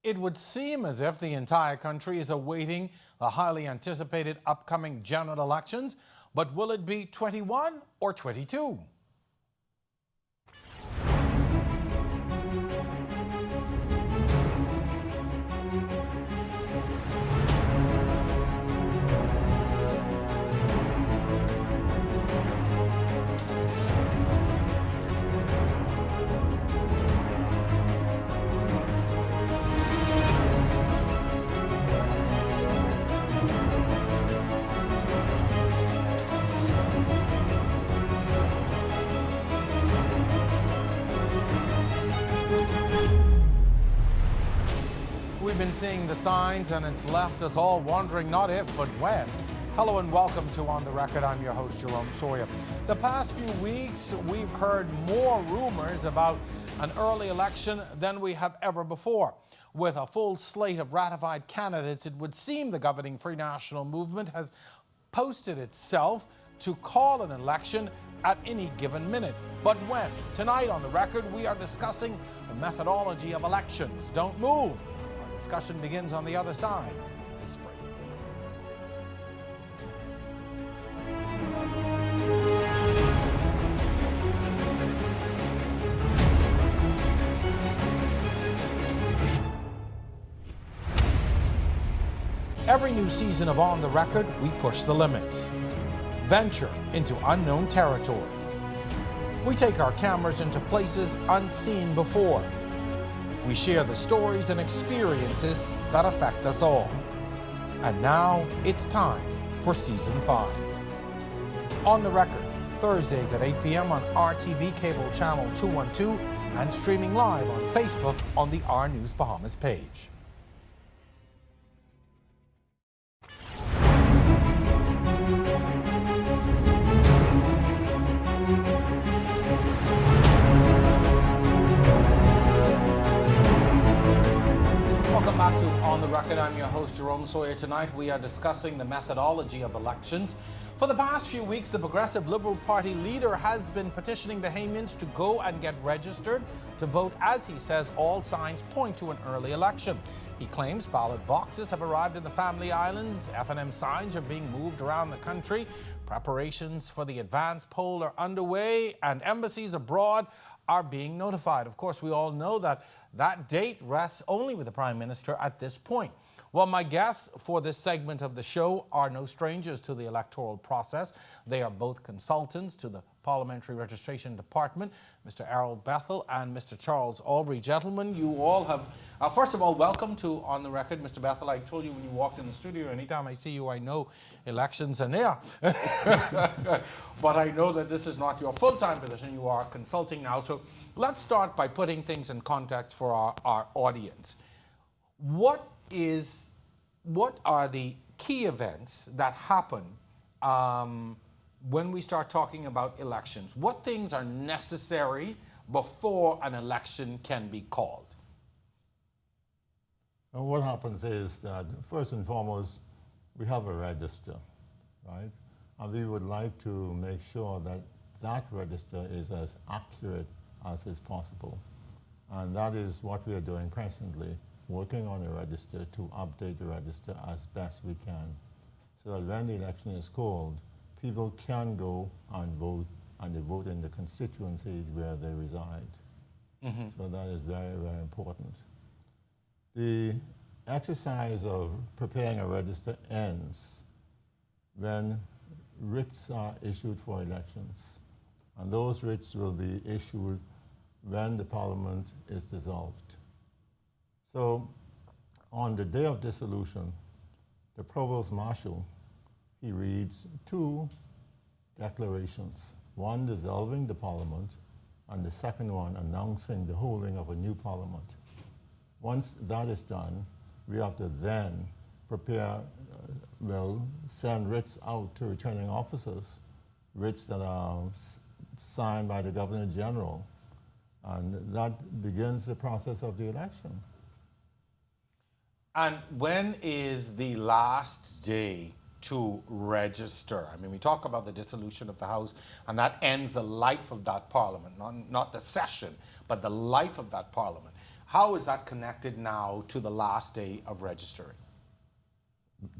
It would seem as if the entire country is awaiting the highly anticipated upcoming general elections, but will it be 21 or 22? We've been seeing the signs, and it's left us all wondering not if, but when. Hello and welcome to On the Record. I'm your host, Jerome Sawyer. The past few weeks, we've heard more rumors about an early election than we have ever before. With a full slate of ratified candidates, it would seem the governing Free National Movement has posted itself to call an election at any given minute. But when? Tonight on the Record, we are discussing the methodology of elections. Don't move. Discussion begins on the other side of this break. Every new season of On the Record, we push the limits, venture into unknown territory. We take our cameras into places unseen before. We share the stories and experiences that affect us all. And now it's time for Season 5. On the Record, Thursdays at 8 p.m. on RTV Cable Channel 212 and streaming live on Facebook on the R News Bahamas page. Welcome back to On the Record. I'm your host, Jerome Sawyer. Tonight we are discussing the methodology of elections. For the past few weeks, the Progressive Liberal Party leader has been petitioning Bahamians to go and get registered to vote. As he says, all signs point to an early election. He claims ballot boxes have arrived in the Family Islands, F&M signs are being moved around the country, preparations for the advance poll are underway, and embassies abroad are being notified. Of course, we all know that that date rests only with the Prime Minister at this point. Well, my guests for this segment of the show are no strangers to the electoral process. They are both consultants to the Parliamentary Registration Department, Mr. Errol, Bethel, and Mr. Charles Albury. Gentlemen, you all have, first of all, welcome to On the Record. Mr. Bethel, I told you when you walked in the studio, anytime I see you, I know elections are near. But I know that this is not your full-time position. You are consulting now. So let's start by putting things in context for our audience. What are the key events that happen when we start talking about elections? What things are necessary before an election can be called? And what happens is that, first and foremost, we have a register, right? And we would like to make sure that that register is as accurate as is possible. And that is what we are doing presently, working on the register to update the register as best we can, so that when the election is called, people can go and vote, and they vote in the constituencies where they reside. Mm-hmm. So that is very, very important. The exercise of preparing a register ends when writs are issued for elections, and those writs will be issued when the Parliament is dissolved. So on the day of dissolution, the Provost Marshal, he reads two declarations, one dissolving the Parliament and the second one announcing the holding of a new Parliament. Once that is done, we have to then prepare, send writs out to returning officers, writs that are signed by the Governor General, and that begins the process of the election. And when is the last day to register? I mean, we talk about the dissolution of the House, and that ends the life of that Parliament, not the session, but the life of that Parliament. How is that connected now to the last day of registering?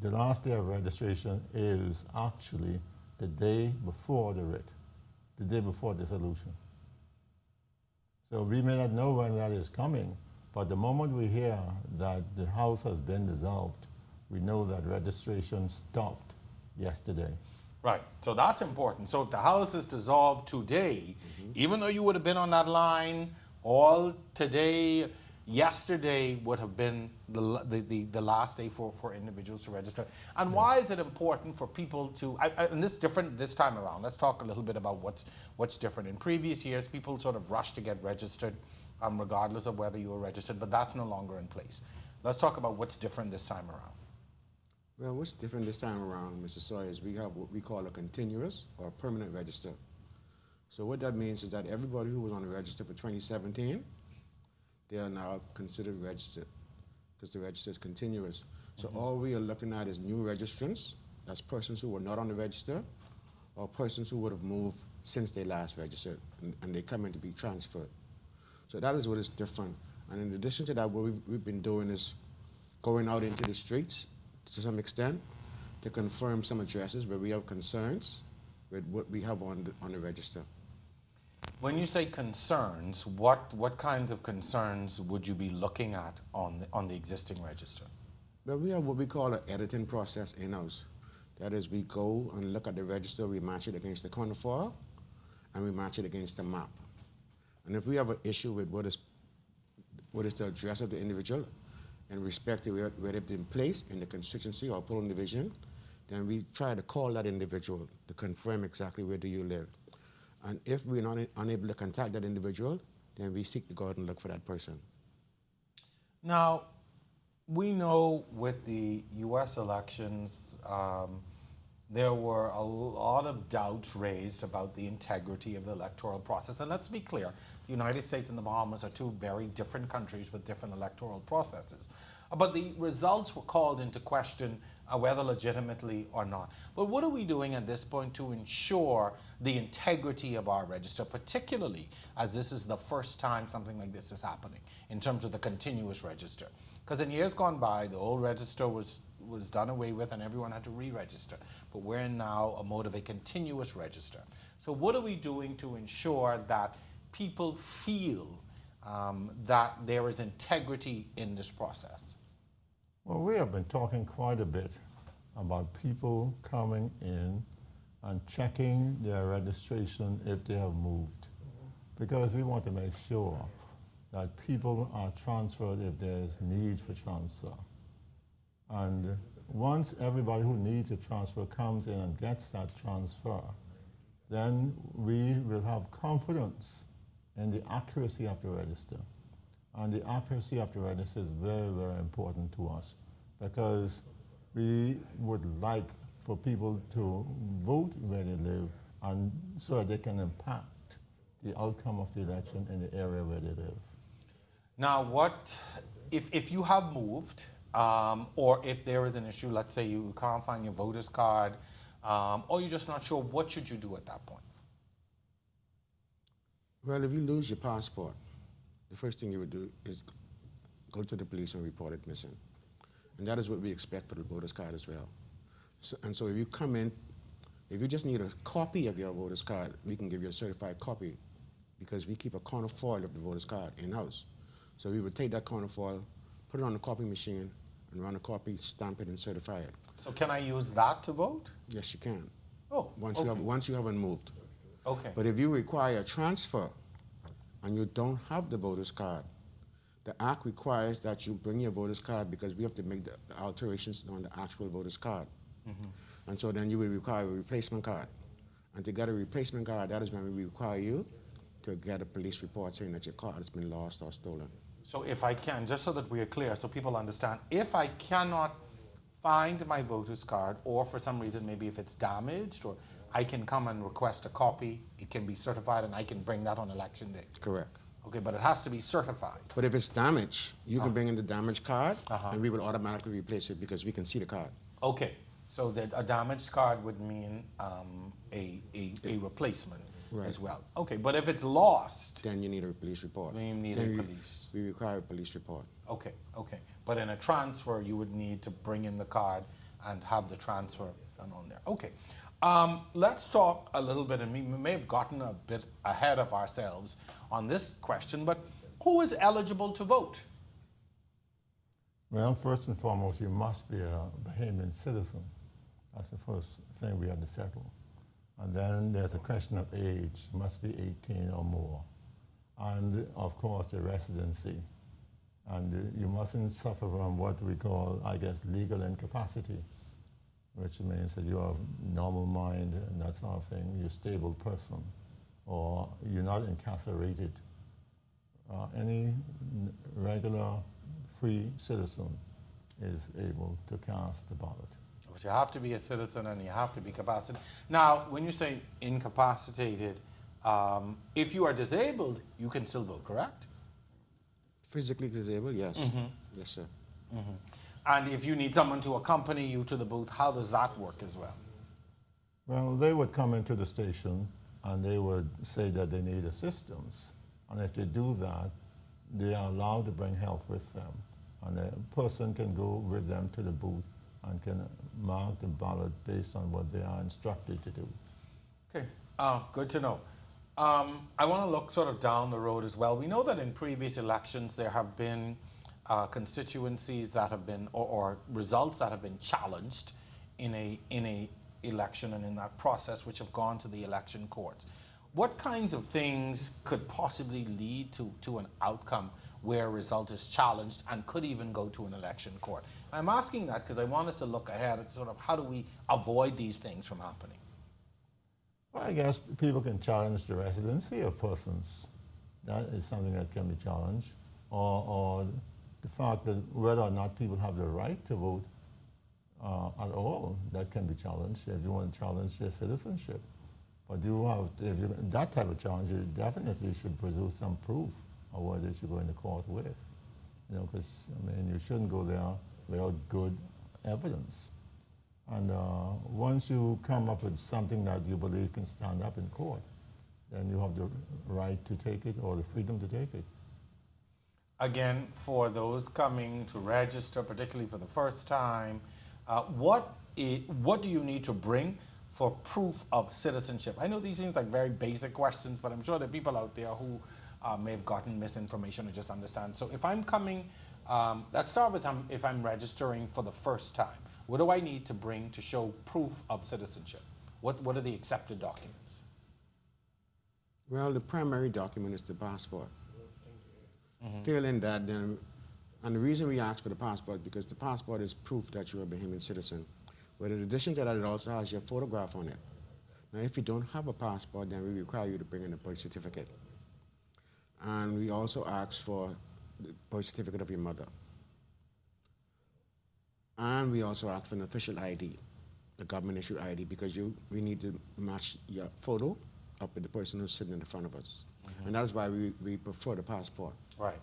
The last day of registration is actually the day before the writ, the day before dissolution. So we may not know when that is coming, but the moment we hear that the House has been dissolved, we know that registration stopped yesterday. Right, so that's important. So if the House is dissolved today, even though you would have been on that line all today, yesterday would have been the last day for individuals to register. And why is it important for people to, and this is different this time around, let's talk a little bit about what's different. In previous years, people sort of rushed to get registered regardless of whether you were registered, but that's no longer in place. Let's talk about what's different this time around. Well, what's different this time around, Mr. Sawyer, is we have what we call a continuous or permanent register. So what that means is that everybody who was on the register for 2017, they are now considered registered because the register is continuous. So all we are looking at is new registrants. That's persons who were not on the register or persons who would have moved since they last registered and they come in to be transferred. So that is what is different. And in addition to that, what we've been doing is going out into the streets to some extent to confirm some addresses where we have concerns with what we have on the register. When you say concerns, what kinds of concerns would you be looking at on the existing register? Well, we have what we call an editing process in-house. That is, we go and look at the register, we match it against the counterfoil, and we match it against the map. And if we have an issue with what is the address of the individual in respect to where they've been placed in the constituency or polling division, then we try to call that individual to confirm exactly where do you live. And if we're not unable to contact that individual, then we seek to go out and look for that person. Now, we know with the U.S. elections, there were a lot of doubts raised about the integrity of the electoral process. And let's be clear, the United States and the Bahamas are two very different countries with different electoral processes. But the results were called into question whether legitimately or not. But what are we doing at this point to ensure the integrity of our register, particularly as this is the first time something like this is happening in terms of the continuous register? Because in years gone by, the old register was done away with and everyone had to re-register. But we're in now a mode of a continuous register. So what are we doing to ensure that people feel that there is integrity in this process? Well, we have been talking quite a bit about people coming in and checking their registration if they have moved, because we want to make sure that people are transferred if there is need for transfer. And once everybody who needs a transfer comes in and gets that transfer, then we will have confidence in the accuracy of the register. And the accuracy of the register is very, very important to us because we would like for people to vote where they live and so that they can impact the outcome of the election in the area where they live. Now, what if you have moved or if there is an issue, let's say you can't find your voter's card or you're just not sure, what should you do at that point? Well, if you lose your passport, the first thing you would do is go to the police and report it missing. And that is what we expect for the voter's card as well. So if you come in, if you just need a copy of your voter's card, we can give you a certified copy because we keep a counterfoil of the voter's card in-house. So we would take that counterfoil, put it on the copy machine, and run a copy, stamp it, and certify it. So can I use that to vote? Yes, you can. Oh, Once you haven't moved. Okay. But if you require a transfer and you don't have the voter's card, the Act requires that you bring your voter's card because we have to make the alterations on the actual voter's card. And so then you will require a replacement card. And to get a replacement card, that is when we require you to get a police report saying that your card has been lost or stolen. So if I can, just so that we are clear, so people understand, if I cannot find my voter's card, or for some reason, maybe if it's damaged, or I can come and request a copy, it can be certified, and I can bring that on election day. Correct. Okay, but it has to be certified. But if it's damaged, you can bring in the damaged card, and we will automatically replace it because we can see the card. Okay, so that a damaged card would mean a replacement. Right. as well. Okay, but if it's lost, Then you need a police report. then you need Then a police. We require a police report. Okay, okay. But in a transfer, you would need to bring in the card and have the transfer done on there. Okay. Let's talk a little bit, and we may have gotten a bit ahead of ourselves on this question, but who is eligible to vote? Well, first and foremost, you must be a Bahamian citizen. That's the first thing we have to settle. And then there's a question of age. You must be 18 or more. And, of course, the residency. And you mustn't suffer from what we call, I guess, legal incapacity, which means that you have normal mind and that sort of thing. You're a stable person, or you're not incarcerated. Any regular free citizen is able to cast the ballot. But you have to be a citizen and you have to be capacitated. Now, when you say incapacitated, if you are disabled, you can still vote, correct? Physically disabled, yes. Mm-hmm. Yes, sir. Mm-hmm. And if you need someone to accompany you to the booth, how does that work as well? Well, they would come into the station and they would say that they need assistance. And if they do that, they are allowed to bring help with them. And a person can go with them to the booth and can mark the ballot based on what they are instructed to do. Okay, good to know. I want to look sort of down the road as well. We know that in previous elections there have been constituencies that have been, or results that have been challenged in a election and in that process, which have gone to the election courts. What kinds of things could possibly lead to an outcome where a result is challenged and could even go to an election court? I'm asking that because I want us to look ahead at sort of how do we avoid these things from happening. Well, I guess people can challenge the residency of persons. That is something that can be challenged. Or the fact that whether or not people have the right to vote at all, that can be challenged if you want to challenge their citizenship. But that type of challenge, you definitely should produce some proof of what it is you're going to court with. You know, because, I mean, you shouldn't go there without good evidence. And once you come up with something that you believe can stand up in court, then you have the right to take it or the freedom to take it. Again, for those coming to register, particularly for the first time, what do you need to bring for proof of citizenship? I know these seem like very basic questions, but I'm sure there are people out there who may have gotten misinformation or just understand. So if I'm coming, let's start with if I'm registering for the first time. What do I need to bring to show proof of citizenship? What are the accepted documents? Well, the primary document is the passport. Failing that, then, and the reason we ask for the passport because the passport is proof that you're a Bahamian citizen. But in addition to that, it also has your photograph on it. Now, if you don't have a passport, then we require you to bring in a birth certificate. And we also ask for the birth certificate of your mother. And we also ask for an official ID, the government-issued ID, because we need to match your photo up with the person who's sitting in the front of us. And that is why we prefer the passport. Right.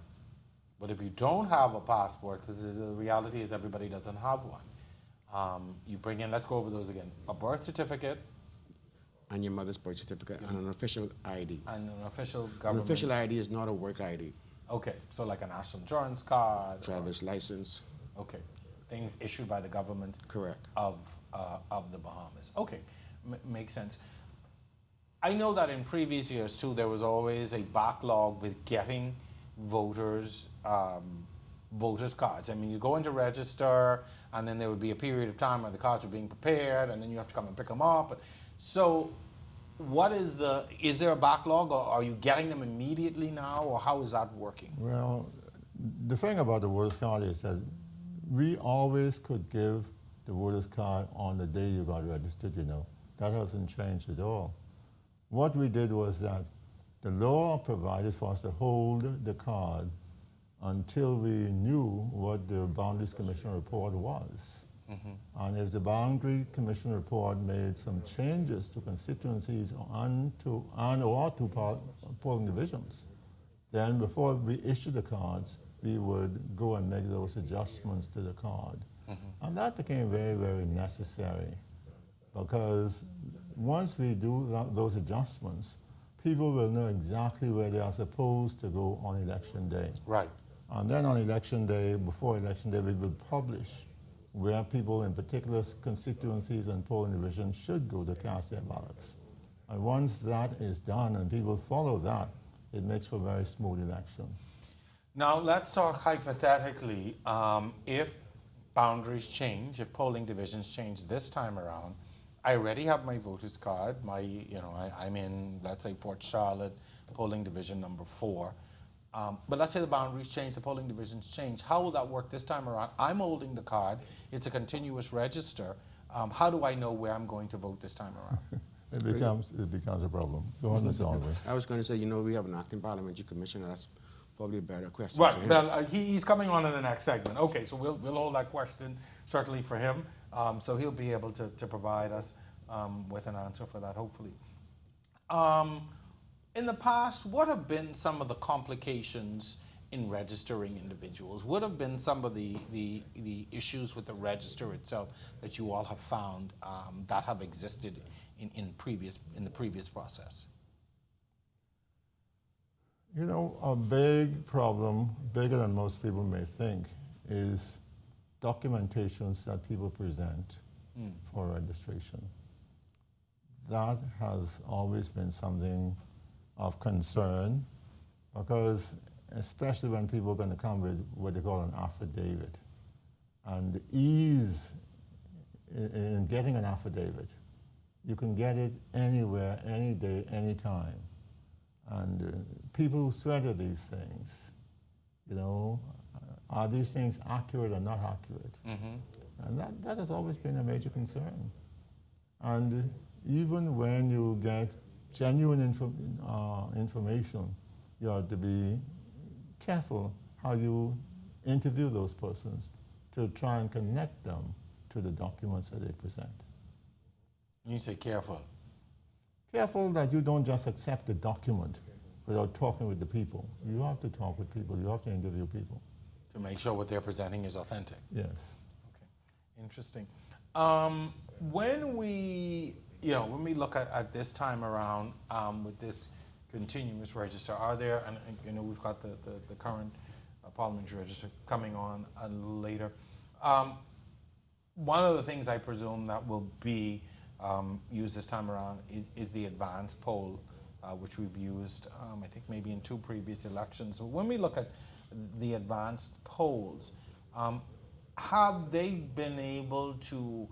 But if you don't have a passport, because the reality is everybody doesn't have one, you bring in, let's go over those again, a birth certificate. And your mother's birth certificate and an official ID. And an official government. An official ID is not a work ID. Okay, so like a national insurance card. Driver's license. Okay, things issued by the government. Correct. Of the Bahamas. Okay, makes sense. I know that in previous years too, there was always a backlog with getting voters cards. I mean, you go in to register, and then there would be a period of time where the cards were being prepared, and then you have to come and pick them up. So, is there a backlog, or are you getting them immediately now, or how is that working? Well, the thing about the voters card is that we always could give the voters card on the day you got registered, you know. That hasn't changed at all. What we did was that the law provided for us to hold the card until we knew what the Boundaries Commission report was. And if the Boundary Commission report made some changes to constituencies or to polling divisions, then before we issue the cards, we would go and make those adjustments to the card. And that became very, very necessary because once we do those adjustments, people will know exactly where they are supposed to go on election day. Right. And then on election day, before election day, we will publish where people in particular constituencies and polling divisions should go to cast their ballots. And once that is done and people follow that, it makes for a very smooth election. Now, let's talk hypothetically. If boundaries change, if polling divisions change this time around, I already have my voter's card. I'm in, let's say, Fort Charlotte, polling division number 4. But let's say the boundaries change, the polling divisions change. How will that work this time around? I'm holding the card. It's a continuous register. How do I know where I'm going to vote this time around? It becomes a problem. Go on, Mr. Albury. I was going to say, we have an acting parliamentary commissioner. That's probably a better question. Right. Well, he's coming on in the next segment. Okay, so we'll hold that question certainly for him. So he'll be able to provide us with an answer for that, hopefully. In the past, what have been some of the complications in registering individuals? What have been some of the issues with the register itself that you all have found that have existed in the previous process? A big problem, bigger than most people may think, is documentations that people present for registration. That has always been something of concern, because especially when people are going to come with what they call an affidavit, and the ease in getting an affidavit, you can get it anywhere, any day, any time. And people swear to these things. Are these things accurate or not accurate? Mm-hmm. And that has always been a major concern. And even when you get genuine information, you have to be careful how you interview those persons to try and connect them to the documents that they present. You say careful. Careful that you don't just accept the document without talking with the people. You have to talk with people. You have to interview people. To make sure what they're presenting is authentic. Yes. Okay, interesting. When we look at this time around with this continuous register, are there, and we've got the current parliamentary register coming on later. One of the things I presume that will be used this time around is the advance poll, which we've used, I think maybe in 2 previous elections. So when we look at the advanced polls, have they been able to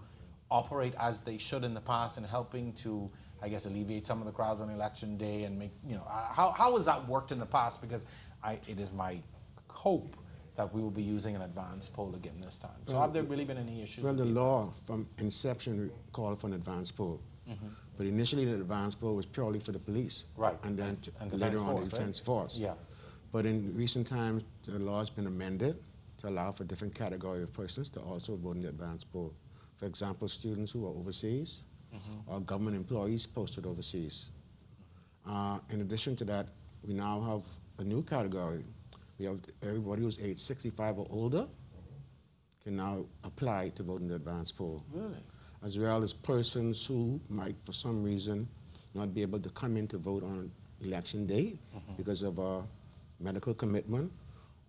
operate as they should in the past in helping to, I guess, alleviate some of the crowds on election day and make, how has that worked in the past? Because it is my hope that we will be using an advance poll again this time. So have there really been any issues? Well, the law from inception called for an advance poll. Mm-hmm. But initially the advance poll was purely for the police. Right. And then later on the defense force. Yeah. But in recent times, the law has been amended to allow for different category of persons to also vote in the advance poll. For example, students who are overseas, mm-hmm. or government employees posted overseas. In addition to that, we now have a new category. We have everybody who's age 65 or older can now apply to vote in the advance poll. Really? As well as persons who might, for some reason, not be able to come in to vote on election day mm-hmm. because of a medical commitment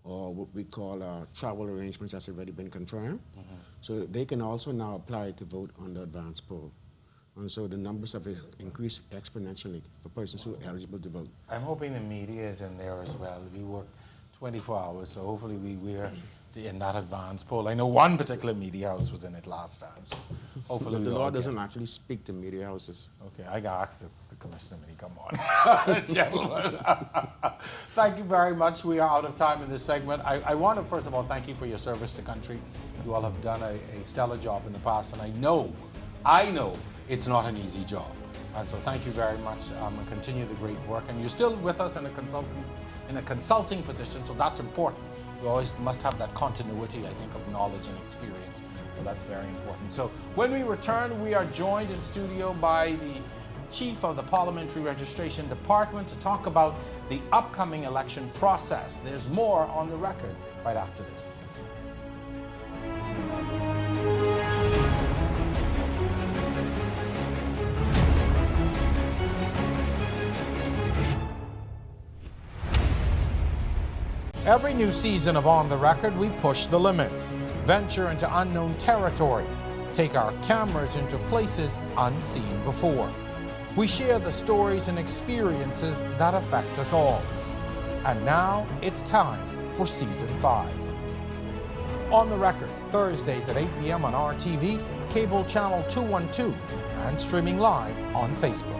or what we call travel arrangements that's already been confirmed. Mm-hmm. So they can also now apply to vote on the advance poll. And so the numbers have increased exponentially for persons who are eligible to vote. I'm hoping the media is in there as well. We work 24 hours, so hopefully we're in that advance poll. I know one particular media house was in it last time, so hopefully the law doesn't actually speak to media houses. Okay, I got asked the commissioner when he come on. Gentlemen, thank you very much. We are out of time in this segment. I want to first of all thank you for your service to country. You all have done a stellar job in the past, and I know it's not an easy job. And so thank you very much, and continue the great work. And you're still with us in a consulting position, so that's important. You always must have that continuity, I think, of knowledge and experience. So that's very important. So when we return, we are joined in studio by the Chief of the Parliamentary Registration Department to talk about the upcoming election process. There's more on the record right after this. Every new season of On the Record, we push the limits, venture into unknown territory, take our cameras into places unseen before. We share the stories and experiences that affect us all. And now it's time for Season 5. On the Record, Thursdays at 8 p.m. on RTV, cable channel 212, and streaming live on Facebook.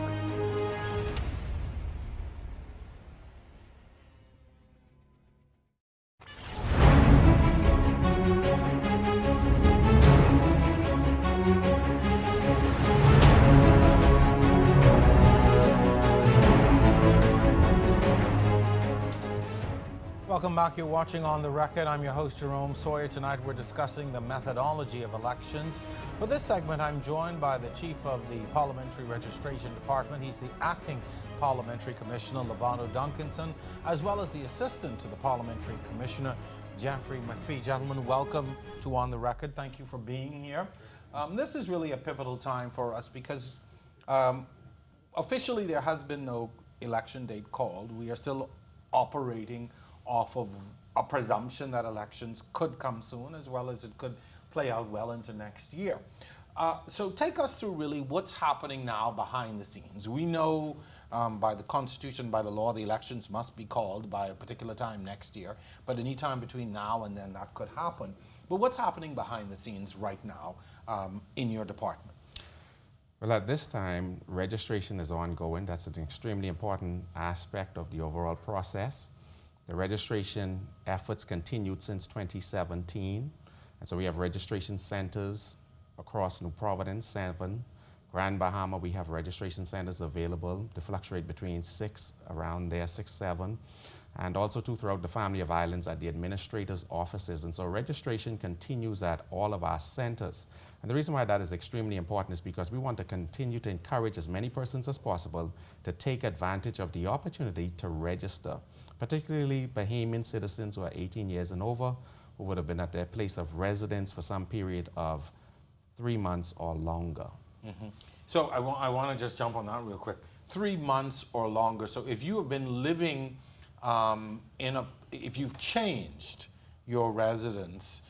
Welcome back. You're watching On the Record. I'm your host, Jerome Sawyer. Tonight we're discussing the methodology of elections. For this segment, I'm joined by the Chief of the Parliamentary Registration Department. He's the Acting Parliamentary Commissioner, Lavardo Duncanson, as well as the Assistant to the Parliamentary Commissioner, Geoffrey McPhee. Gentlemen, welcome to On the Record. Thank you for being here. This is really a pivotal time for us because officially there has been no election date called. We are still operating off of a presumption that elections could come soon, as well as it could play out well into next year. So take us through really what's happening now behind the scenes. We know by the Constitution, by the law, the elections must be called by a particular time next year, but any time between now and then that could happen. But what's happening behind the scenes right now in your department? Well, at this time, registration is ongoing. That's an extremely important aspect of the overall process. The registration efforts continued since 2017. And so we have registration centers across New Providence, 7. Grand Bahama, we have registration centers available. They fluctuate between 6, around there, 6, 7. And also too throughout the family of islands at the administrators' offices. And so registration continues at all of our centers. And the reason why that is extremely important is because we want to continue to encourage as many persons as possible to take advantage of the opportunity to register, particularly Bahamian citizens who are 18 years and over, who would have been at their place of residence for some period of 3 months or longer. Mm-hmm. So I want to just jump on that real quick. 3 months or longer. So if you have been living if you've changed your residence,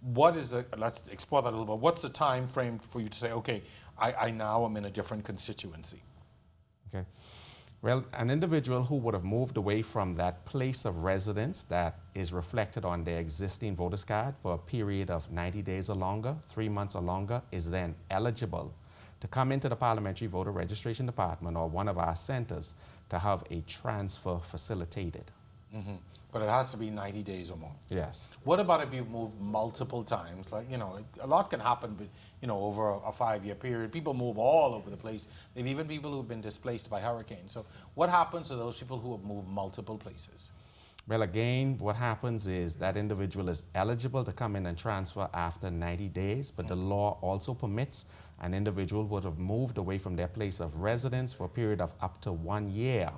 what is let's explore that a little bit. What's the time frame for you to say, okay, I now am in a different constituency? Okay. Well, an individual who would have moved away from that place of residence that is reflected on their existing voter's card for a period of 90 days or longer, 3 months or longer, is then eligible to come into the Parliamentary Voter Registration Department or one of our centers to have a transfer facilitated. Mm-hmm. But it has to be 90 days or more. Yes. What about if you've moved multiple times? Like, a lot can happen, but, over a 5-year period. People move all over the place. There have even people who've been displaced by hurricanes. So what happens to those people who have moved multiple places? Well, again, what happens is that individual is eligible to come in and transfer after 90 days, but the law also permits an individual who would have moved away from their place of residence for a period of up to 1 year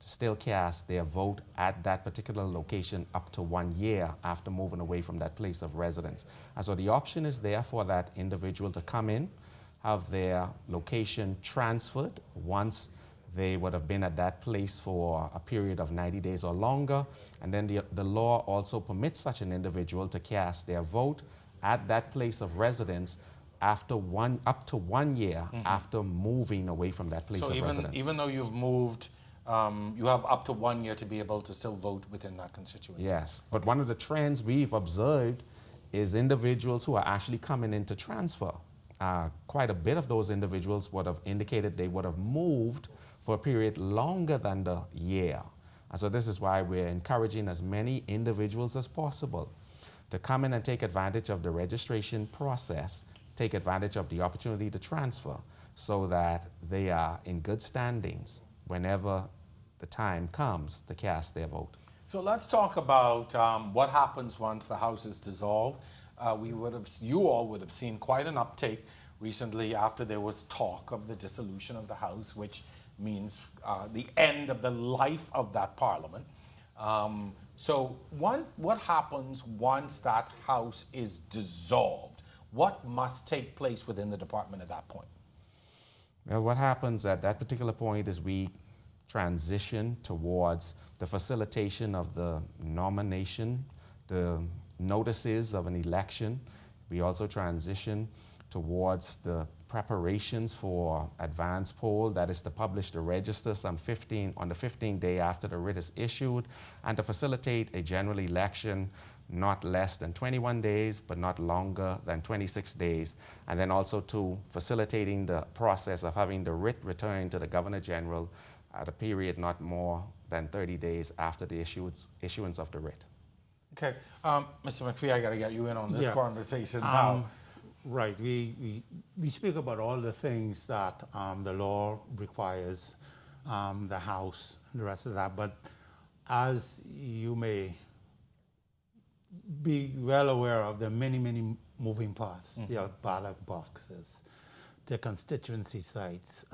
to still cast their vote at that particular location up to 1 year after moving away from that place of residence. And so the option is there for that individual to come in, have their location transferred once they would have been at that place for a period of 90 days or longer. And then the law also permits such an individual to cast their vote at that place of residence after up to 1 year after moving away from that place of residence. Even though you've moved, you have up to 1 year to be able to still vote within that constituency. Yes, but one of the trends we've observed is individuals who are actually coming in to transfer. Quite a bit of those individuals would have indicated they would have moved for a period longer than the year. And so this is why we're encouraging as many individuals as possible to come in and take advantage of the registration process, take advantage of the opportunity to transfer so that they are in good standings whenever the time comes to cast their vote. So let's talk about what happens once the House is dissolved. You all would have seen quite an uptake recently after there was talk of the dissolution of the House, which means the end of the life of that Parliament. So what happens once that House is dissolved? What must take place within the department at that point? Well, what happens at that particular point is we transition towards the facilitation of the nomination, the notices of an election. We also transition towards the preparations for advance poll, that is to publish the register on the 15th day after the writ is issued, and to facilitate a general election not less than 21 days, but not longer than 26 days. And then also to facilitating the process of having the writ returned to the Governor General at a period not more than 30 days after the issuance of the writ. Okay, Mr. McPhee, I got to get you in on this Yeah. conversation now. Right. We speak about all the things that the law requires, the House and the rest of that. But as you may be well aware of, there are many, many moving parts. There are ballot boxes, the constituency sites,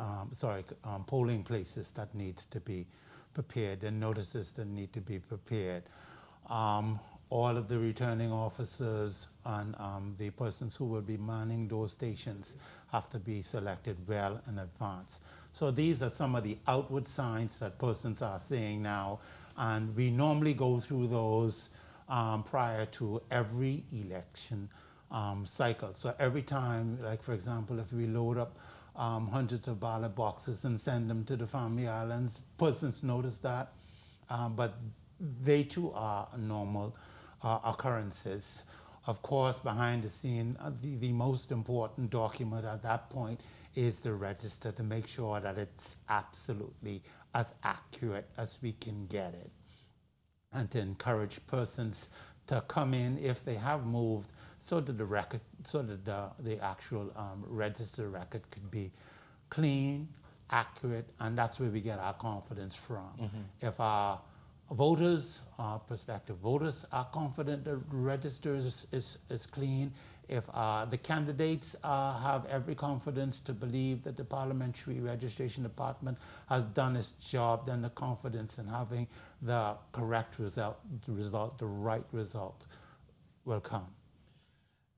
polling places that needs to be prepared, and notices that need to be prepared. All of the returning officers and the persons who will be manning those stations have to be selected well in advance. So these are some of the outward signs that persons are seeing now, and we normally go through those prior to every election cycle. So every time, like for example, if we load up hundreds of ballot boxes and send them to the Family Islands, persons notice that, but they too are normal occurrences. Of course, behind the scene, the most important document at that point is the register, to make sure that it's absolutely as accurate as we can get it, and to encourage persons to come in if they have moved, so that the record, so that the actual register record could be clean, accurate, and that's where we get our confidence from. If our voters, prospective voters, are confident the register is clean, if the candidates have every confidence to believe that the Parliamentary Registration Department has done its job, then the confidence in having the correct result, the right result, will come.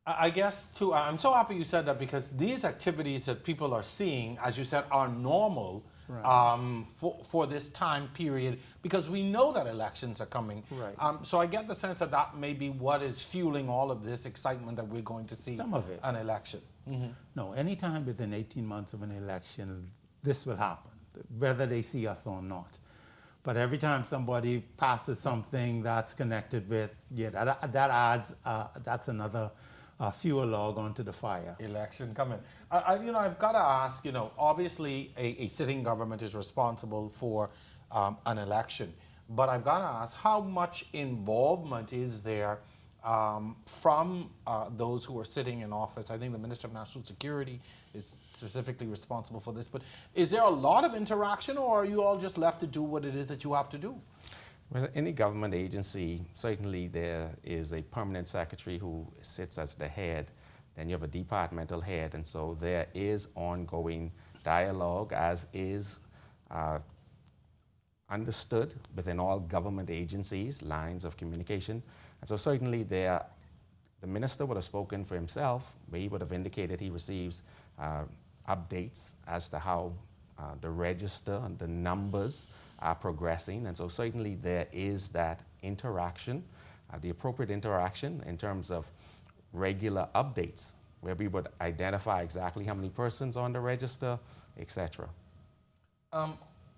I guess, too, I'm so happy you said that, because these activities that people are seeing, as you said, are normal. Right. For this time period, because we know that elections are coming. Right. So I get the sense that that may be what is fueling all of this excitement that we're going to see. Some of it. An election. No, anytime within 18 months of an election, this will happen, whether they see us or not. But every time somebody passes something that's connected with, that adds, that's another fuel log onto the fire. Election coming. I've got to ask, obviously a sitting government is responsible for an election, but I've got to ask, how much involvement is there from those who are sitting in office? I think the Minister of National Security is specifically responsible for this, but is there a lot of interaction, or are you all just left to do what it is that you have to do? Well, any government agency, certainly there is a permanent secretary who sits as the head. Then you have a departmental head, and so there is ongoing dialogue, as is understood within all government agencies, lines of communication. And so certainly the minister would have spoken for himself, where he would have indicated he receives updates as to how the register and the numbers are progressing. And so certainly there is that interaction, the appropriate interaction in terms of regular updates, where we would identify exactly how many persons on the register, etc.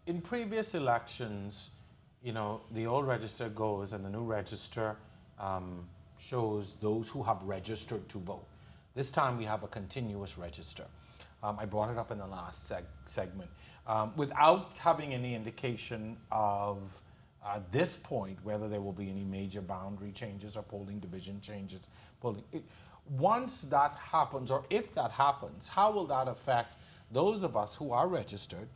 In previous elections, the old register goes and the new register shows those who have registered to vote. This time we have a continuous register. I brought it up in the last segment. Without having any indication of, at this point, whether there will be any major boundary changes or polling division changes. Once that happens, or if that happens, how will that affect those of us who are registered,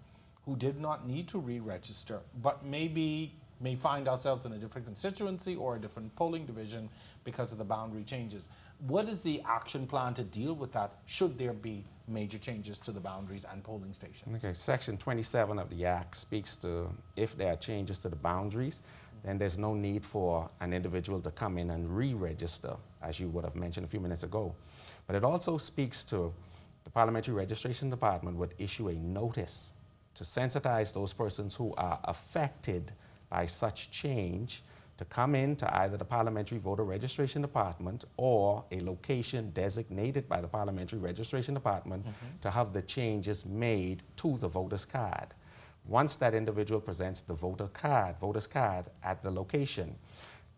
who did not need to re-register, but maybe may find ourselves in a different constituency or a different polling division because of the boundary changes? What is the action plan to deal with that, should there be major changes to the boundaries and polling stations? Okay, Section 27 of the Act speaks to, if there are changes to the boundaries, then there's no need for an individual to come in and re-register, as you would have mentioned a few minutes ago. But it also speaks to the Parliamentary Registration Department would issue a notice to sensitize those persons who are affected by such change to come into either the Parliamentary Voter Registration Department or a location designated by the Parliamentary Registration Department to have the changes made to the voter's card. Once that individual presents the voter's card at the location,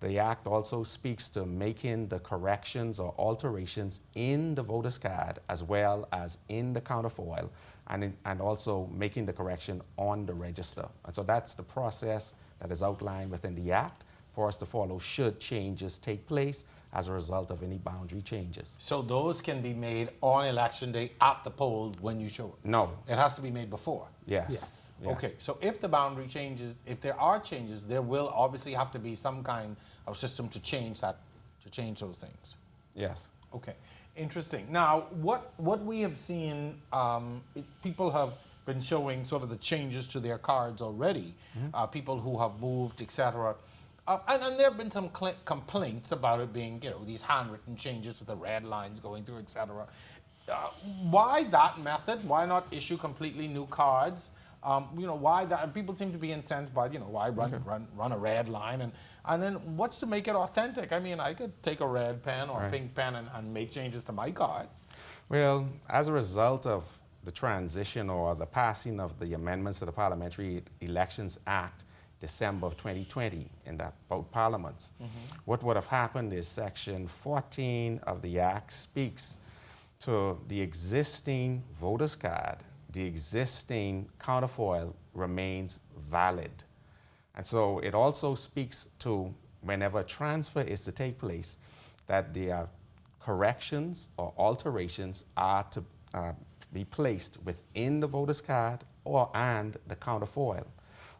the Act also speaks to making the corrections or alterations in the voter's card as well as in the counterfoil, and also making the correction on the register. And so that's the process that is outlined within the Act for us to follow should changes take place as a result of any boundary changes. So those can be made on election day at the poll when you show it? No. It has to be made before? Yes. Yes. Yes. Okay, so if the boundary changes, if there are changes, there will obviously have to be some kind of system to change that, to change those things. Yes. Okay, interesting. Now, what we have seen is people have been showing sort of the changes to their cards already, people who have moved, etc. And there have been some complaints about it being, you know, these handwritten changes with the red lines going through, etc. Why that method? Why not issue completely new cards? You know, why that? People seem to be incensed by, you know, why run a red line, and then what's to make it authentic? I mean, I could take a red pen or a pink pen and make changes to my card. Well, as a result of the transition or the passing of the amendments to the Parliamentary Elections Act, December of 2020, in that both parliaments, what would have happened is Section 14 of the Act speaks to the existing voter's card. The existing counterfoil remains valid. And so it also speaks to whenever a transfer is to take place, that the corrections or alterations are to be placed within the voter's card and the counterfoil.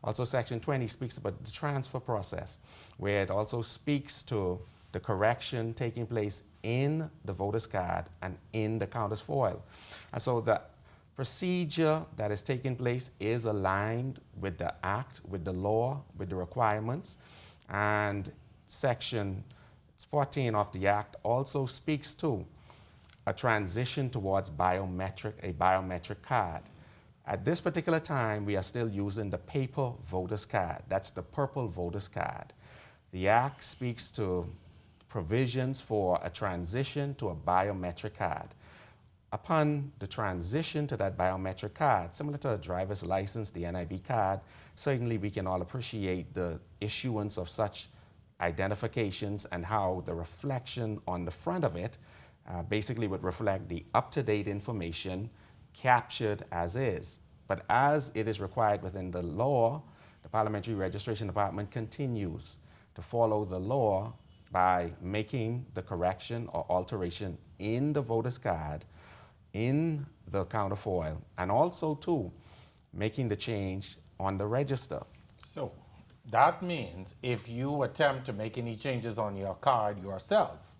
Also, Section 20 speaks about the transfer process, where it also speaks to the correction taking place in the voter's card and in the counterfoil. And so the procedure that is taking place is aligned with the Act, with the law, with the requirements. And Section 14 of the Act also speaks to a transition towards a biometric card. At this particular time, we are still using the paper voter's card. That's the purple voter's card. The Act speaks to provisions for a transition to a biometric card. Upon the transition to that biometric card, similar to a driver's license, the NIB card, certainly we can all appreciate the issuance of such identifications and how the reflection on the front of it basically would reflect the up-to-date information captured as is. But as it is required within the law, the Parliamentary Registration Department continues to follow the law by making the correction or alteration in the voter's card, in the counterfoil, and also too making the change on the register. So that means if you attempt to make any changes on your card yourself,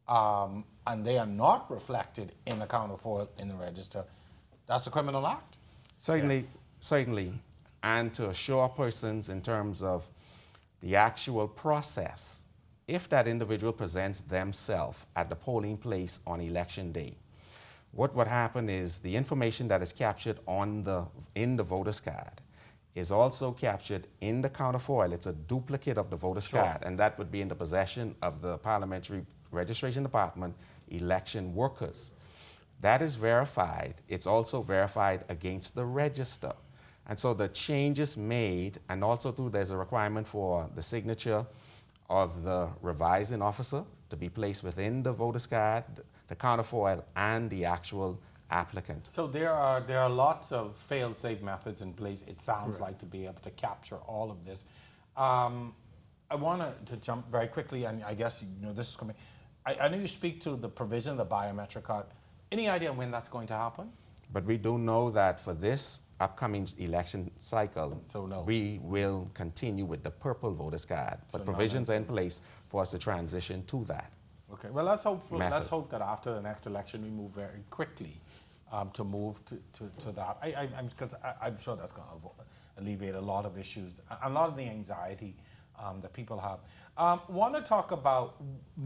and they are not reflected in the counterfoil in the register, that's a criminal act? Certainly, Yes. certainly. And to assure persons in terms of the actual process, if that individual presents themselves at the polling place on election day, what would happen is the information that is captured in the voter's card is also captured in the counterfoil. It's a duplicate of the voter's card, and that would be in the possession of the Parliamentary Registration Department election workers. That is verified. It's also verified against the register. And so the changes made, and also too, there's a requirement for the signature of the revising officer to be placed within the voter's card, the counterfoil, and the actual applicant. So there are lots of fail-safe methods in place, it sounds like, to be able to capture all of this. I want to jump very quickly, and I guess you know this is coming. I know you speak to the provision of the biometric card. Any idea when that's going to happen? But we do know that for this upcoming election cycle, So no. we will continue with the purple voter's card. But So provisions are in place for us to transition to that. Okay. Well, let's hope Method. that after the next election we move very quickly to move to that. Because I'm sure that's going to alleviate a lot of issues, a lot of the anxiety that people have. Want to talk about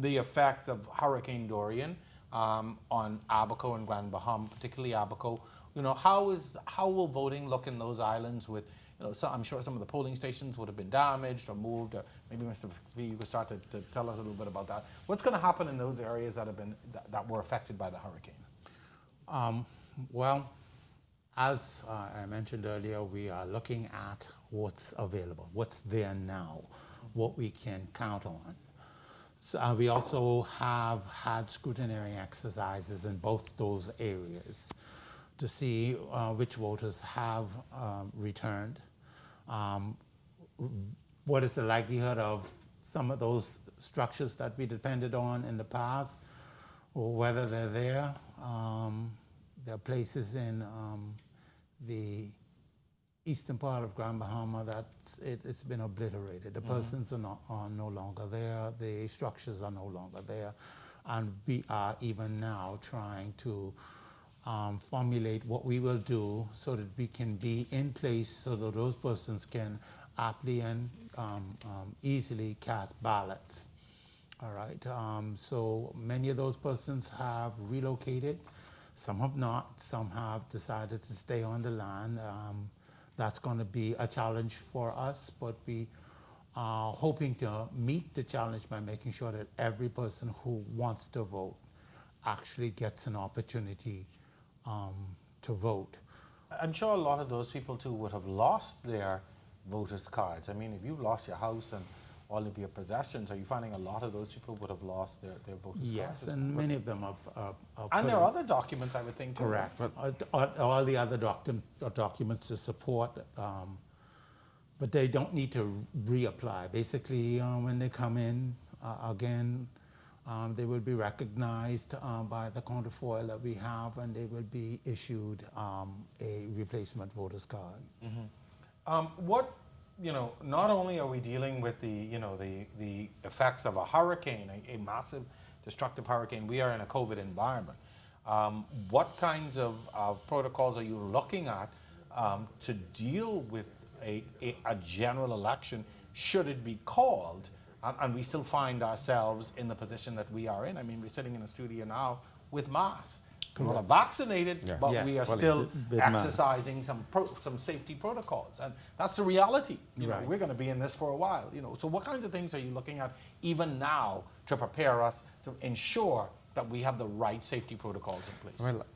the effects of Hurricane Dorian on Abaco and Grand Baham, particularly Abaco. You know, how will voting look in those islands with, so I'm sure some of the polling stations would have been damaged or moved. Or maybe Mr. McPhee, you could start to tell us a little bit about that. What's going to happen in those areas that were affected by the hurricane? Well, as I mentioned earlier, we are looking at what's available, what's there now, what we can count on. So, we also have had scrutineering exercises in both those areas to see which voters have returned. What is the likelihood of some of those structures that we depended on in the past, or whether they're there. There are places in the eastern part of Grand Bahama that it's been obliterated. The persons are no longer there. The structures are no longer there. And we are even now trying to formulate what we will do so that we can be in place so that those persons can aptly and easily cast ballots. All right. So many of those persons have relocated. Some have not. Some have decided to stay on the land. That's going to be a challenge for us, but we are hoping to meet the challenge by making sure that every person who wants to vote actually gets an opportunity to vote. I'm sure a lot of those people too would have lost their voters' cards. I mean, if you lost your house and all of your possessions, are you finding a lot of those people would have lost their voters' cards? Yes, and many of them have. And there are other documents, I would think, too. Correct. All the other documents to support, but they don't need to reapply. Basically, when they come in again, they will be recognized by the counterfoil that we have, and they will be issued a replacement voter's card. Not only are we dealing with the effects of a hurricane, a massive destructive hurricane, we are in a COVID environment. What kinds of protocols are you looking at to deal with a general election should it be called and we still find ourselves in the position that we are in? I mean, we're sitting in a studio now with masks. We're all vaccinated, but we are still exercising some safety protocols, and that's the reality. We're going to be in this for a while. So what kinds of things are you looking at even now to prepare us to ensure that we have the right safety protocols in place? Well,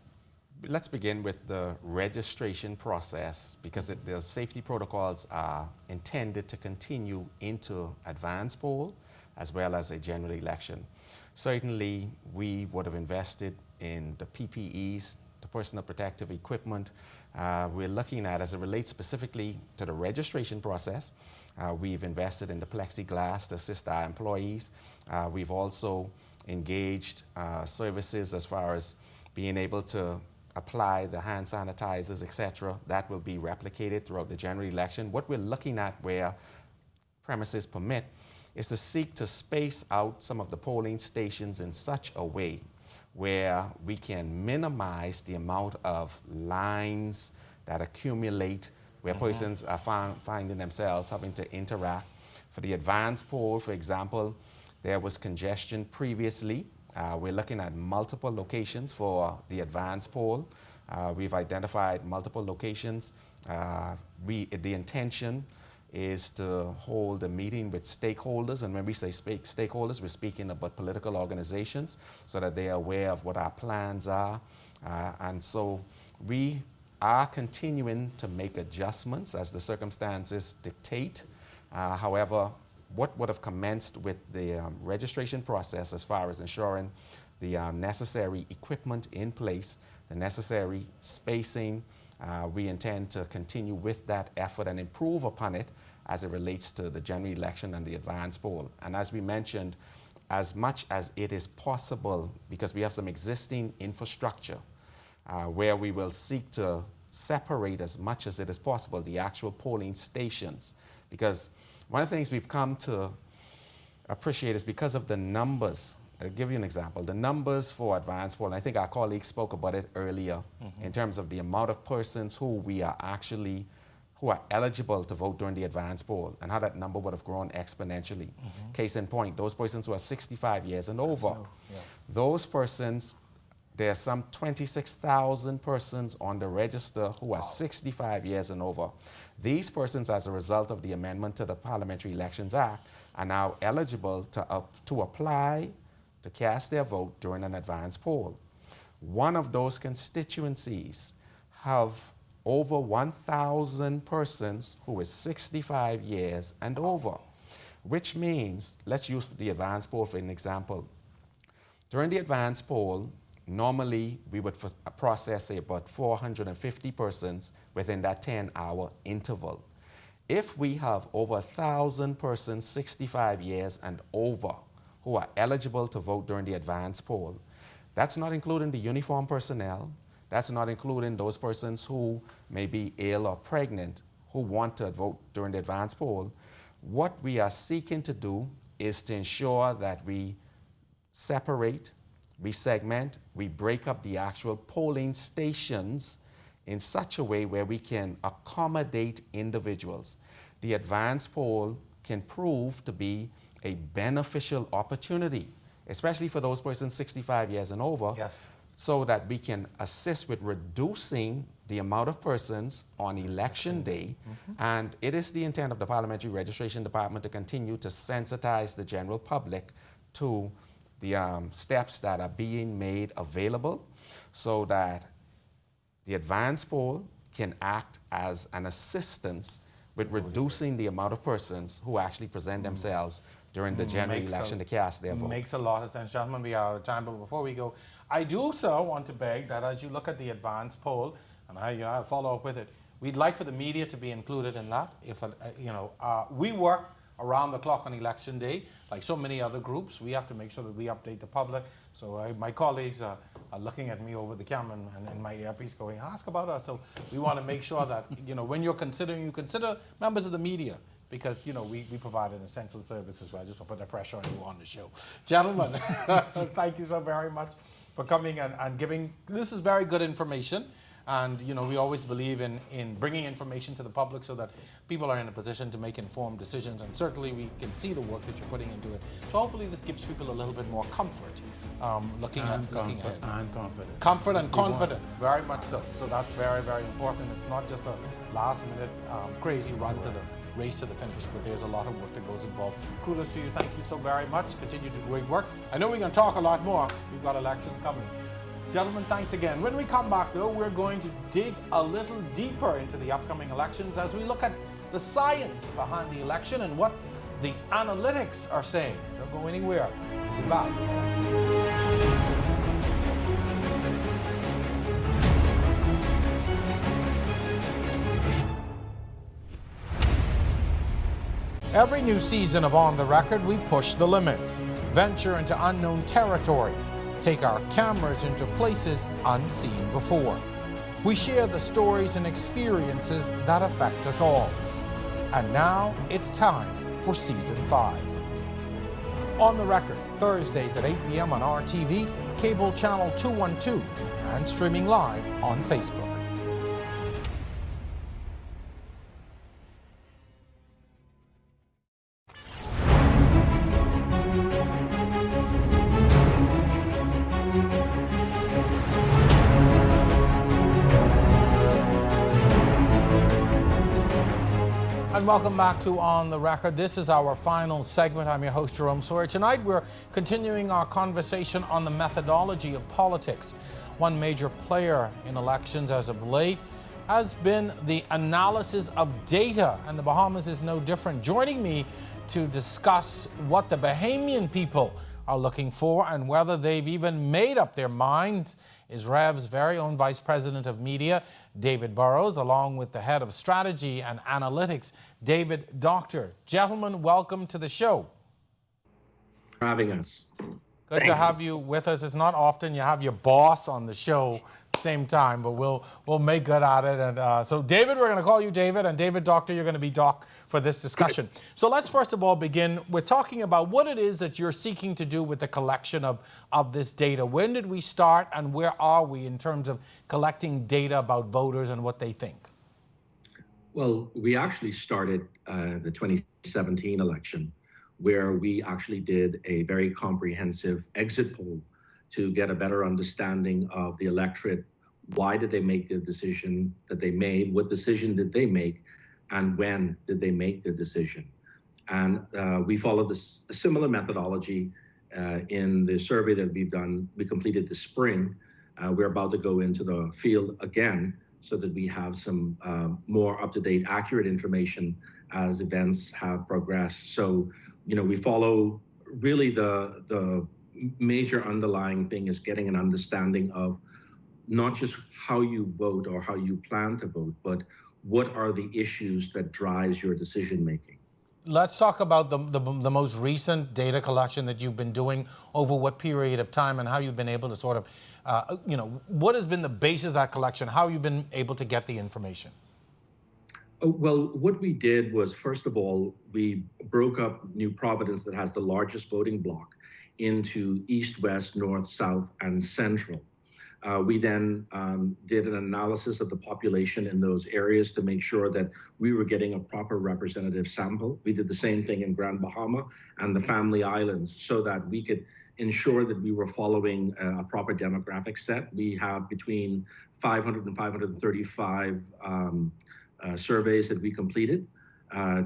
let's begin with the registration process, because the safety protocols are intended to continue into advance poll as well as a general election. Certainly, we would have invested in the PPEs, the personal protective equipment. We're looking at, as it relates specifically to the registration process, we've invested in the plexiglass to assist our employees. We've also engaged services as far as being able to apply the hand sanitizers, etc. That will be replicated throughout the general election. What we're looking at, where premises permit, is to seek to space out some of the polling stations in such a way where we can minimize the amount of lines that accumulate, where persons are finding themselves having to interact. For the advance poll, for example, there was congestion previously. We're looking at multiple locations for the advance poll. We've identified multiple locations. The intention is to hold a meeting with stakeholders, and when we say stakeholders, we're speaking about political organizations, so that they are aware of what our plans are. And so we are continuing to make adjustments as the circumstances dictate. However, what would have commenced with the registration process, as far as ensuring the necessary equipment in place, the necessary spacing, we intend to continue with that effort and improve upon it as it relates to the general election and the advance poll. And as we mentioned, as much as it is possible, because we have some existing infrastructure where we will seek to separate as much as it is possible the actual polling stations. Because one of the things we've come to appreciate is because of the numbers. I'll give you an example. The numbers for advance poll, and I think our colleagues spoke about it earlier, in terms of the amount of persons who are eligible to vote during the advance poll, and how that number would have grown exponentially. Case in point, those persons who are 65 years and over, those persons there are some 26,000 persons on the register who are 65 years and over. These persons, as a result of the amendment to the Parliamentary Elections Act, are now eligible to apply to cast their vote during an advance poll. One of those constituencies have over 1,000 persons who is 65 years and over, which means, let's use the advance poll for an example. During the advance poll, normally we would process about 450 persons within that 10-hour interval. If we have over 1,000 persons 65 years and over who are eligible to vote during the advance poll, that's not including the uniformed personnel, that's not including those persons who may be ill or pregnant who want to vote during the advance poll. What we are seeking to do is to ensure that we separate, we segment, we break up the actual polling stations in such a way where we can accommodate individuals. The advance poll can prove to be a beneficial opportunity, especially for those persons 65 years and over, Yes. so that we can assist with reducing the amount of persons on election day. And it is the intent of the Parliamentary Registration Department to continue to sensitize the general public to the steps that are being made available so that the advance poll can act as an assistance with reducing the amount of persons who actually present themselves during the general election to cast their vote. Makes a lot of sense. Gentlemen, we are out of time, but before we go, I do also want to beg that as you look at the advance poll, and I'll follow up with it, we'd like for the media to be included in that. If we work around the clock on election day, like so many other groups, we have to make sure that we update the public. So my colleagues are looking at me over the camera and my earpiece going, ask about us. So we want to make sure that, when you're considering, you consider members of the media, because, we provide an essential service as well. I just want to put that pressure on you on the show. Gentlemen, thank you so very much for coming and giving. This is very good information. And, we always believe in bringing information to the public so that people are in a position to make informed decisions. And certainly we can see the work that you're putting into it. So hopefully this gives people a little bit more comfort looking ahead. And confidence. Comfort and confidence, very much so. So that's very, very important. It's not just a last-minute crazy run to the race to the finish, but there's a lot of work that goes involved. Kudos to you. Thank you so very much. Continue to do great work. I know we're going to talk a lot more. We've got elections coming. Gentlemen, thanks again. When we come back, though, we're going to dig a little deeper into the upcoming elections as we look at the science behind the election and what the analytics are saying. Don't go anywhere. We'll be back. Every new season of On the Record, we push the limits, venture into unknown territory, take our cameras into places unseen before. We share the stories and experiences that affect us all. And now it's time for Season 5. On the Record, Thursdays at 8 p.m. on RTV, cable channel 212, and streaming live on Facebook. And welcome back to On the Record. This is our final segment. I'm your host, Jerome Sawyer. Tonight we're continuing our conversation on the methodology of politics. One major player in elections as of late has been the analysis of data, and the Bahamas is no different. Joining me to discuss what the Bahamian people are looking for and whether they've even made up their mind is REV's very own Vice President of Media, David Burrows, along with the Head of Strategy and Analytics, David Dockter. Gentlemen, welcome to the show. For having us. Good to have you with us. It's not often you have your boss on the show same time, but we'll make good at it. And so David, we're going to call you David, and David Dockter, you're going to be Doc for this discussion. So let's first of all begin with talking about what it is that you're seeking to do with the collection of this data. When did we start, and where are we in terms of collecting data about voters and what they think? Well, we actually started the 2017 election, where we actually did a very comprehensive exit poll to get a better understanding of the electorate. Why did they make the decision that they made? What decision did they make? And when did they make the decision? And we followed this a similar methodology in the survey that we've done. We completed this spring. We're about to go into the field again so that we have some more up-to-date, accurate information as events have progressed. So, we follow really the major underlying thing is getting an understanding of not just how you vote or how you plan to vote, but what are the issues that drives your decision making. Let's talk about the most recent data collection that you've been doing over what period of time and how you've been able to sort of, what has been the basis of that collection? How you've been able to get the information? Well, what we did was, first of all, we broke up New Providence, that has the largest voting block, into East, West, North, South, and Central. We then did an analysis of the population in those areas to make sure that we were getting a proper representative sample. We did the same thing in Grand Bahama and the Family Islands so that we could ensure that we were following a proper demographic set. We have between 500 and 535 surveys that we completed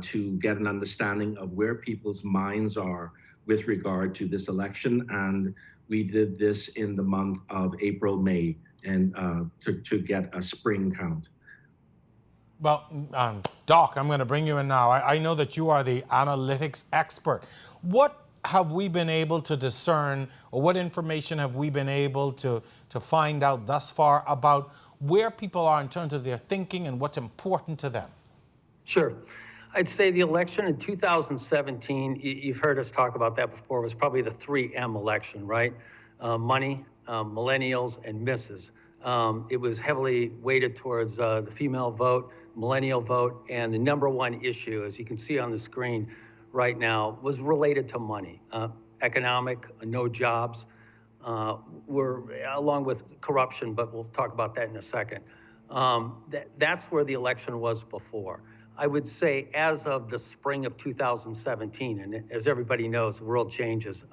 to get an understanding of where people's minds are with regard to this election. And we did this in the month of April, May, and to get a spring count. Well, Doc, I'm going to bring you in now. I know that you are the analytics expert. What have we been able to discern, or what information have we been able to find out thus far about where people are in terms of their thinking and what's important to them? Sure. I'd say the election in 2017, you've heard us talk about that before, was probably the 3M election, right? Money, millennials, and misses. It was heavily weighted towards the female vote, millennial vote, and the number one issue, as you can see on the screen right now, was related to money. Economic, no jobs, were along with corruption, but we'll talk about that in a second. That's where the election was before. I would say as of the spring of 2017, and as everybody knows, the world changes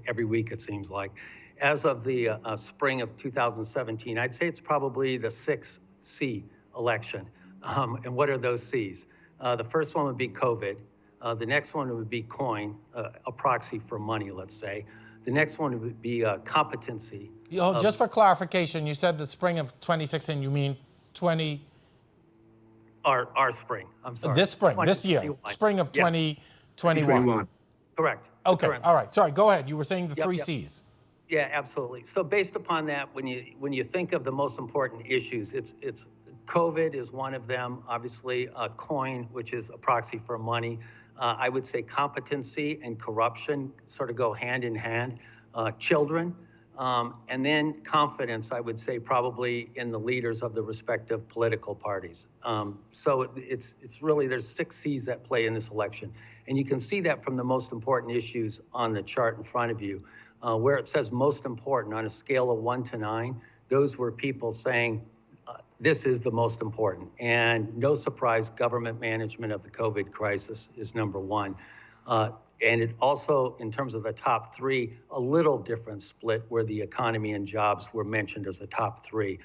every week, it seems like. As of the spring of 2017, I'd say it's probably the 6C election. And what are those C's? The first one would be COVID. The next one would be coin, a proxy for money, let's say. The next one would be competency. Just for clarification, you said the spring of 2016, you mean 20... Our spring, I'm sorry. This spring, this year, spring of 2021. Correct. Okay, all right. Sorry, go ahead. You were saying the three C's. Yeah, absolutely. So based upon that, when you think of the most important issues, it's COVID is one of them, obviously, coin, which is a proxy for money. I would say competency and corruption sort of go hand in hand. Children, and then confidence, I would say, probably in the leaders of the respective political parties. So it's really, there's 6 C's that play in this election. And you can see that from the most important issues on the chart in front of you, where it says most important on a scale of 1 to 9. Those were people saying, this is the most important. And no surprise, government management of the COVID crisis is number 1. And it also, in terms of the top 3, a little different split where the economy and jobs were mentioned as the top 3,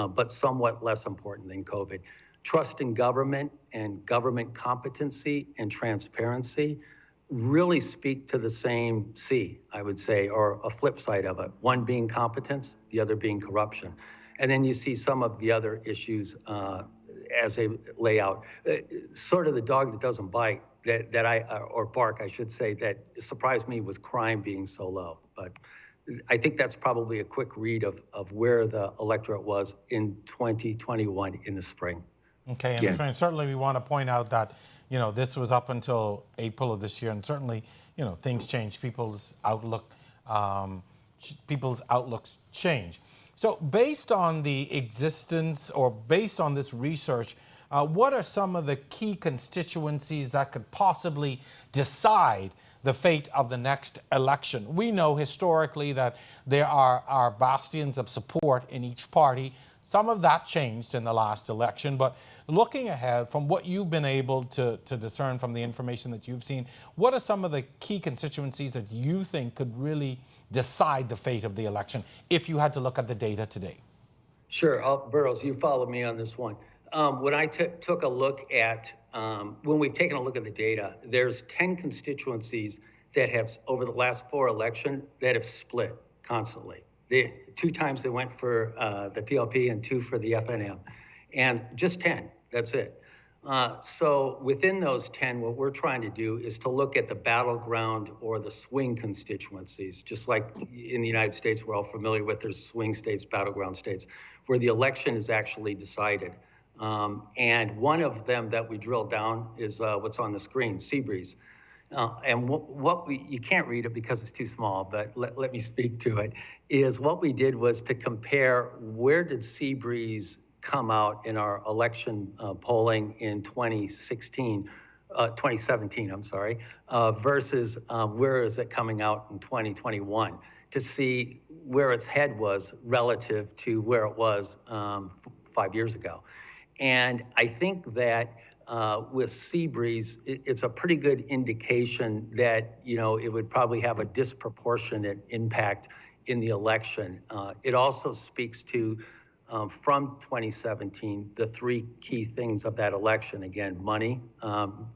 but somewhat less important than COVID. Trust in government and government competency and transparency really speak to the same C, I would say, or a flip side of it. One being competence, the other being corruption. And then you see some of the other issues as they lay out. Sort of the dog that doesn't bite, or bark, I should say, that surprised me was crime being so low. But I think that's probably a quick read of where the electorate was in 2021 in the spring. Okay, and certainly we want to point out that, this was up until April of this year, and certainly, things change. People's outlooks change. So based on the existence, or based on this research, what are some of the key constituencies that could possibly decide the fate of the next election? We know historically that there are bastions of support in each party. Some of that changed in the last election, but looking ahead from what you've been able to discern from the information that you've seen, what are some of the key constituencies that you think could really decide the fate of the election if you had to look at the data today? Sure. Burrows, you follow me on this one. When I took a look at, when we've taken a look at the data, there's 10 constituencies that have, over the last 4 elections, that have split constantly. 2 times they went for the PLP and 2 for the FNM. And just 10, that's it. So within those 10, what we're trying to do is to look at the battleground or the swing constituencies, just like in the United States, we're all familiar with, there's swing states, battleground states, where the election is actually decided. And one of them that we drilled down is what's on the screen, Seabreeze. And you can't read it because it's too small, but let me speak to it, is what we did was to compare where did Seabreeze come out in our election polling in 2017, versus where is it coming out in 2021 to see where its head was relative to where it was 5 years ago. And I think that with Seabreeze, it's a pretty good indication that, it would probably have a disproportionate impact in the election. It also speaks to, from 2017, the 3 key things of that election. Again, money.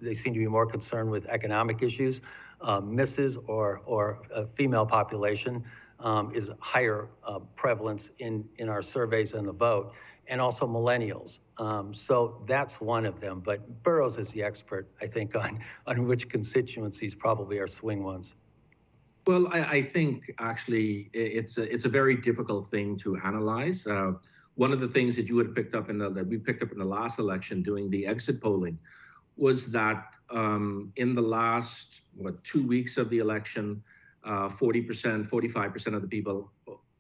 They seem to be more concerned with economic issues. Misses or female population is higher prevalence in our surveys and the vote. And also millennials. So that's one of them. But Burrows is the expert, I think, on which constituencies probably are swing ones. Well, I think actually it's a very difficult thing to analyze. One of the things that you would have picked up that we picked up in the last election doing the exit polling was that in the last 2 weeks of the election, 40%, 45% of the people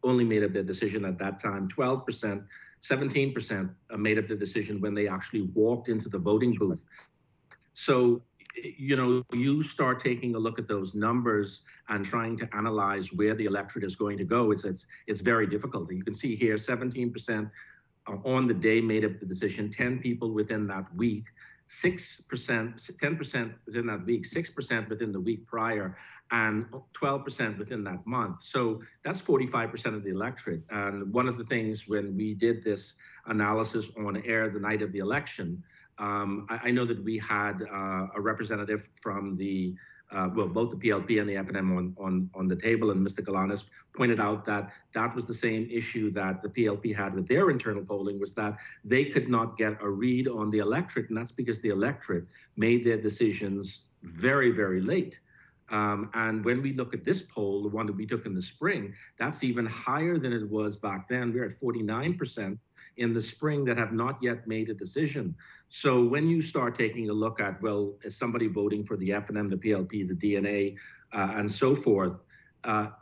only made up their decision at that time. 12%, 17% made up the decision when they actually walked into the voting booth. So, you start taking a look at those numbers and trying to analyze where the electorate is going to go. It's very difficult. You can see here 17% on the day made up the decision, 10 people within that week, 6%, 10% within that week, 6% within the week prior, and 12% within that month. So that's 45% of the electorate. And one of the things when we did this analysis on air the night of the election, I know that we had a representative from the both the PLP and the FNM on the table, and Mr. Galanis pointed out that was the same issue that the PLP had with their internal polling, was that they could not get a read on the electorate, and that's because the electorate made their decisions very, very late. And when we look at this poll, the one that we took in the spring, that's even higher than it was back then. We're at 49% in the spring that have not yet made a decision. So when you start taking a look at, well, is somebody voting for the FNM, the PLP, the DNA, and so forth,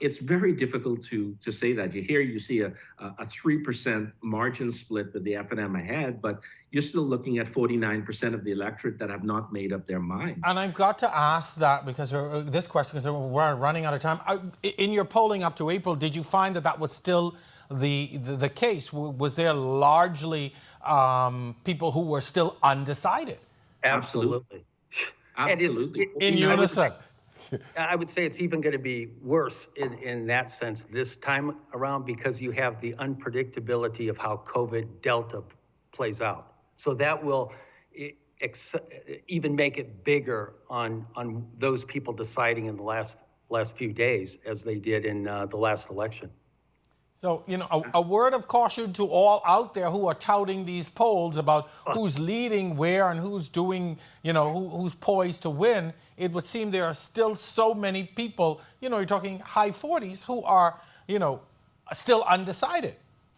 it's very difficult to say that. You see a 3% margin split with the FNM ahead, but you're still looking at 49% of the electorate that have not made up their mind. And I've got to ask that because this question, because we're running out of time. In your polling up to April, did you find that was still the case? Was there largely people who were still undecided? Absolutely. Absolutely. In unison. I would say it's even going to be worse in that sense this time around because you have the unpredictability of how COVID Delta plays out. So that will even make it bigger on those people deciding in the last few days as they did in the last election. So, a word of caution to all out there who are touting these polls about who's leading where and who's doing, who's poised to win. It would seem there are still so many people, you're talking high 40s, who are, still undecided.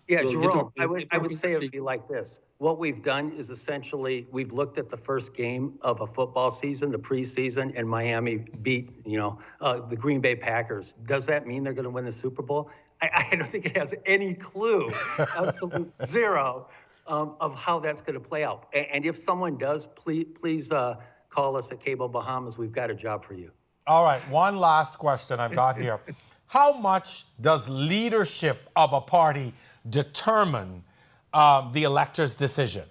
Yeah, well, Jerome, I would say it would be like this. What we've done is essentially we've looked at the first game of a football season, the preseason, and Miami beat, the Green Bay Packers. Does that mean they're going to win the Super Bowl? I don't think it has any clue, absolute zero, of how that's going to play out. And if someone does, please call us at Cable Bahamas. We've got a job for you. All right, one last question I've got here. How much does leadership of a party determine the elector's decision?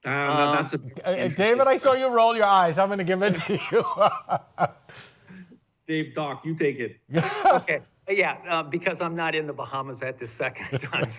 That's David, I saw you roll your eyes. I'm going to give it to you. Dave, Doc, you take it. Okay. Yeah, because I'm not in the Bahamas at this second time.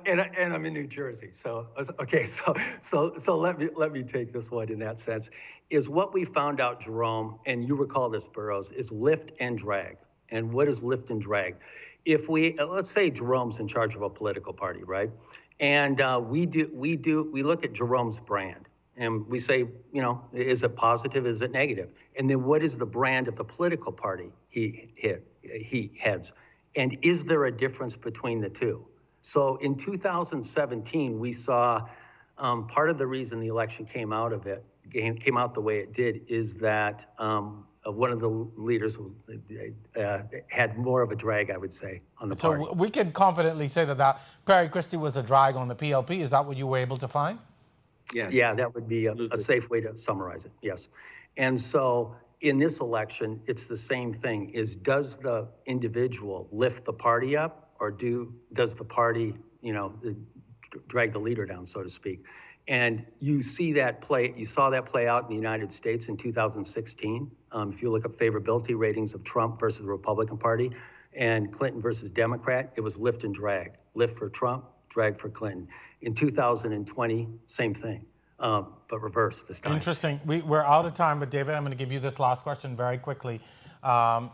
And I'm in New Jersey. So let me take this one in that sense. Is what we found out, Jerome, and you recall this, Burrows, is lift and drag. And what is lift and drag? If let's say Jerome's in charge of a political party, right? And we look at Jerome's brand. And we say, is it positive? Is it negative? And then what is the brand of the political party he heads? And is there a difference between the two? So in 2017, we saw part of the reason the election came out the way it did is that one of the leaders had more of a drag, I would say, on the party. So we can confidently say that Perry Christie was a drag on the PLP. Is that what you were able to find? Yes. Yeah, that would be a safe way to summarize it, yes. And so in this election, it's the same thing, does the individual lift the party up, or does the party, drag the leader down, so to speak? And you saw that play out in the United States in 2016. If you look at favorability ratings of Trump versus the Republican Party and Clinton versus Democrat, it was lift and drag. Lift for Trump, drag for Clinton. In 2020, same thing, but reversed this time. Interesting. We're out of time, but David, I'm going to give you this last question very quickly,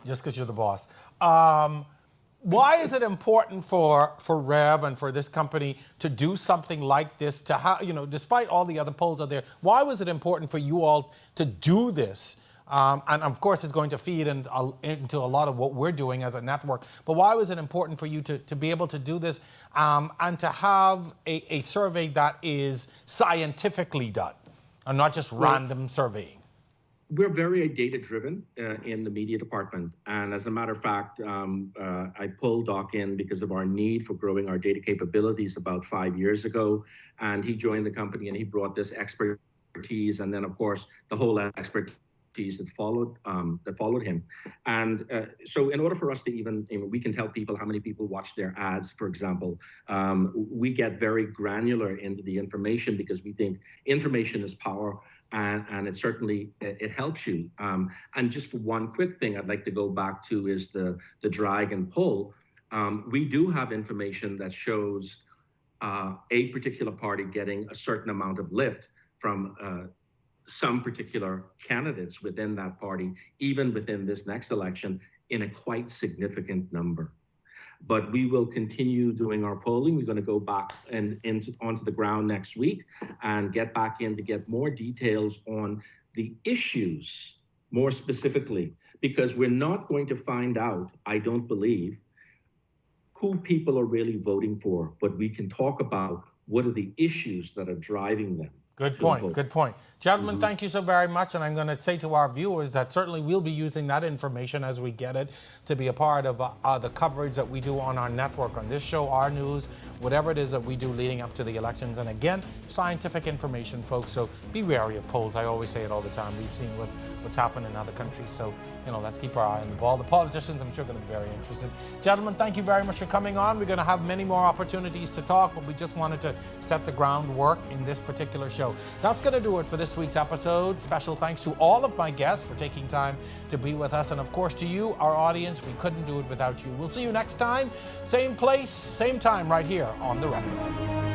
just because you're the boss. Why is it important for Rev and for this company to do something like this? Despite all the other polls out there, why was it important for you all to do this? And of course, it's going to feed into a lot of what we're doing as a network. But why was it important for you to be able to do this and to have a survey that is scientifically done and not just random surveying? We're very data-driven in the media department. And as a matter of fact, I pulled Doc in because of our need for growing our data capabilities about 5 years ago. And he joined the company and he brought this expertise and then, of course, the whole expertise that followed him. And so in order for us to we can tell people how many people watch their ads, for example. We get very granular into the information because we think information is power, and it certainly it helps you. And just for one quick thing I'd like to go back to is the drag and pull. We do have information that shows a particular party getting a certain amount of lift from some particular candidates within that party, even within this next election, in a quite significant number. But we will continue doing our polling. We're going to go back onto the ground next week and get back in to get more details on the issues more specifically, because we're not going to find out, I don't believe, who people are really voting for, but we can talk about what are the issues that are driving them. Good point. Good point. Gentlemen, thank you so very much. And I'm going to say to our viewers that certainly we'll be using that information as we get it to be a part of the coverage that we do on our network, on this show, our news, whatever it is that we do leading up to the elections. And again, scientific information, folks. So be wary of polls. I always say it all the time. We've seen what's happened in other countries. So, let's keep our eye on the ball. The politicians, I'm sure, are going to be very interested. Gentlemen, thank you very much for coming on. We're going to have many more opportunities to talk, but we just wanted to set the groundwork in this particular show. That's going to do it for this week's episode. Special thanks to all of my guests for taking time to be with us. And of course, to you, our audience, we couldn't do it without you. We'll see you next time. Same place, same time, right here on The Record.